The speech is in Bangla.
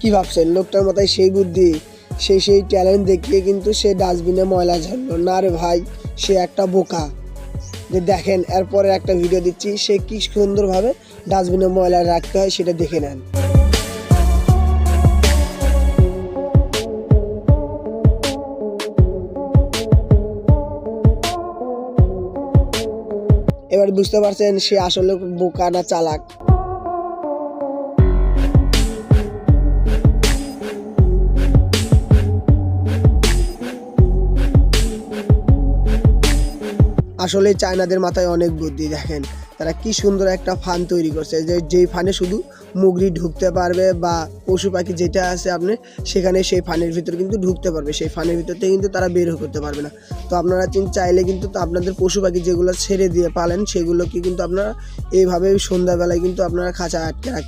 কি ভাবছেন লোকটার মাথায় সেই বুদ্ধি, সেই ট্যালেন্ট দেখিয়ে কিন্তু সে ডাস্টবিনে ময়লা ঝাড়লো না রে ভাই, সে একটা বোকা। যে দেখেন এরপরে একটা ভিডিও দিচ্ছি, সে কি সুন্দরভাবে ডাস্টবিনে ময়লা রাখতে হয় সেটা দেখে নেন। এবার বুঝতে পারছেন সে আসলে বোকা না চালাক। আসলে চায়নাদের মাথায় অনেক বুদ্ধি। দেখেন তারা কি সুন্দর একটা ফান তৈরি করছে, যেই ফানে শুধু মুগরি ঢুকতে পারবে বা পশু পাখি যেটা আছে আপনি সেখানে সেই ফানের ভিতর কিন্তু ঢুকতে পারবে, সেই ফানের ভিতর থেকে কিন্তু তারা বের করতে পারবে না। তো আপনারা চাইলে কিন্তু আপনাদের পশু পাখি যেগুলো ছেড়ে দিয়ে পালেন সেগুলোকে কিন্তু আপনারা এইভাবে সন্ধ্যাবেলায় কিন্তু আপনারা খাঁচায় আটকে রাখতে